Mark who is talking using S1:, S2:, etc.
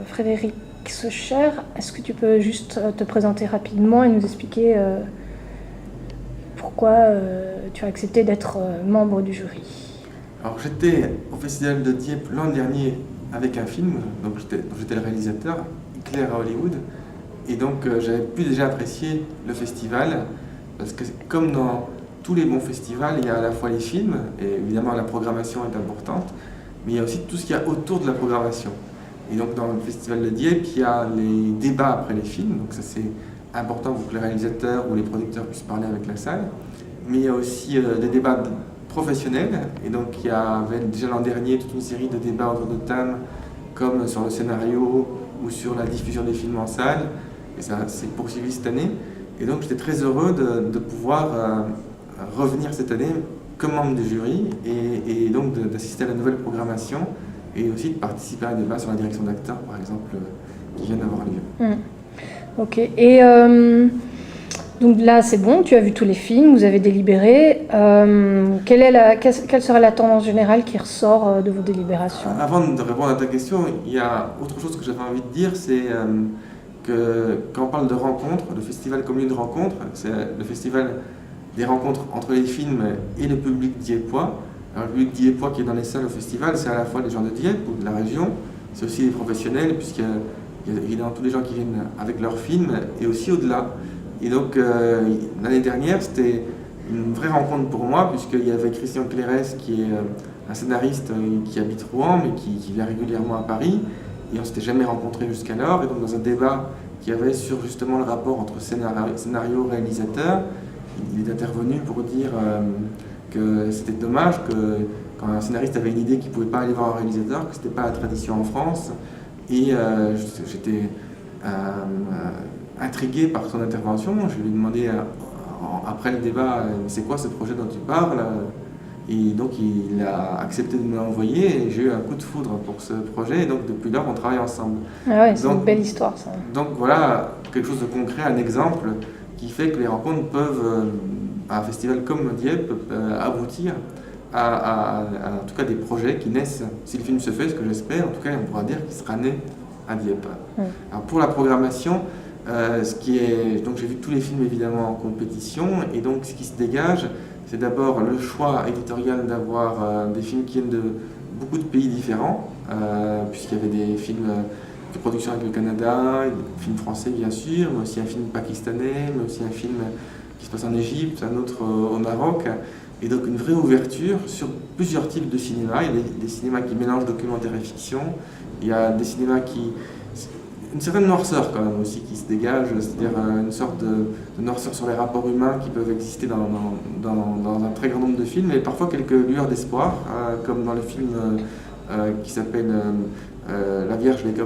S1: Frédéric Socher, est-ce que tu peux juste te présenter rapidement et nous expliquer pourquoi tu as accepté d'être membre du jury?
S2: Alors j'étais au Festival de Dieppe l'an dernier avec un film, donc j'étais le réalisateur, Éclair à Hollywood, et donc j'avais pu déjà apprécier le festival, parce que comme dans tous les bons festivals, il y a à la fois les films, et évidemment la programmation est importante, mais il y a aussi tout ce qu'il y a autour de la programmation. Et donc dans le Festival de Dieppe, il y a les débats après les films, donc ça c'est important pour que les réalisateurs ou les producteurs puissent parler avec la salle, mais il y a aussi des débats professionnels, et donc il y avait déjà l'an dernier toute une série de débats autour de thèmes comme sur le scénario ou sur la diffusion des films en salle, et ça s'est poursuivi cette année, et donc j'étais très heureux de pouvoir revenir cette année comme membre du jury, et donc d'assister à la nouvelle programmation, et aussi de participer à un débat sur la direction d'acteurs, par exemple, qui vient d'avoir lieu.
S1: Ok, et donc là c'est bon, tu as vu tous les films, vous avez délibéré. Quelle serait la tendance générale qui ressort de vos délibérations?
S2: Avant de répondre à ta question, il y a autre chose que j'avais envie de dire, c'est que quand on parle de rencontres, le festival comme lieu de rencontre, c'est le festival des rencontres entre les films et le public dieppois. Alors, le public dieppois qui est dans les salles au festival, c'est à la fois les gens de Dieppe ou de la région, c'est aussi les professionnels, puisqu'il y a évidemment tous les gens qui viennent avec leurs films, et aussi au-delà. Et donc l'année dernière, c'était une vraie rencontre pour moi, puisqu'il y avait Christian Clérès, qui est un scénariste qui habite Rouen, mais qui vient régulièrement à Paris, et on s'était jamais rencontrés jusqu'alors. Et donc dans un débat qu'il y avait sur justement le rapport entre scénario et réalisateur, il est intervenu pour dire que c'était dommage que quand un scénariste avait une idée qu'il ne pouvait pas aller voir un réalisateur, que ce n'était pas la tradition en France. Et j'étais intrigué par son intervention. Je lui ai demandé après le débat, c'est quoi ce projet dont tu parles? Et donc il a accepté de me l'envoyer, et j'ai eu un coup de foudre pour ce projet, et donc depuis lors on travaille ensemble.
S1: Ah ouais, c'est une belle histoire ça.
S2: Donc voilà, quelque chose de concret, un exemple qui fait que les rencontres peuvent, à un festival comme Dieppe, aboutir en tout cas des projets qui naissent. Si le film se fait, ce que j'espère, en tout cas on pourra dire qu'il sera né à Dieppe. Alors pour la programmation, donc j'ai vu tous les films évidemment en compétition, et donc ce qui se dégage, c'est d'abord le choix éditorial d'avoir des films qui viennent de beaucoup de pays différents, puisqu'il y avait des films de production avec le Canada, des films français bien sûr, mais aussi un film pakistanais, mais aussi un film qui se passe en Égypte, un autre au Maroc, et donc une vraie ouverture sur plusieurs types de cinéma. Il y a des cinémas qui mélangent documentaire et fiction, il y a des cinémas qui... une certaine noirceur quand même aussi qui se dégage, c'est-à-dire une sorte de noirceur sur les rapports humains qui peuvent exister dans un très grand nombre de films, et parfois quelques lueurs d'espoir, comme dans le film qui s'appelle La Vierge, les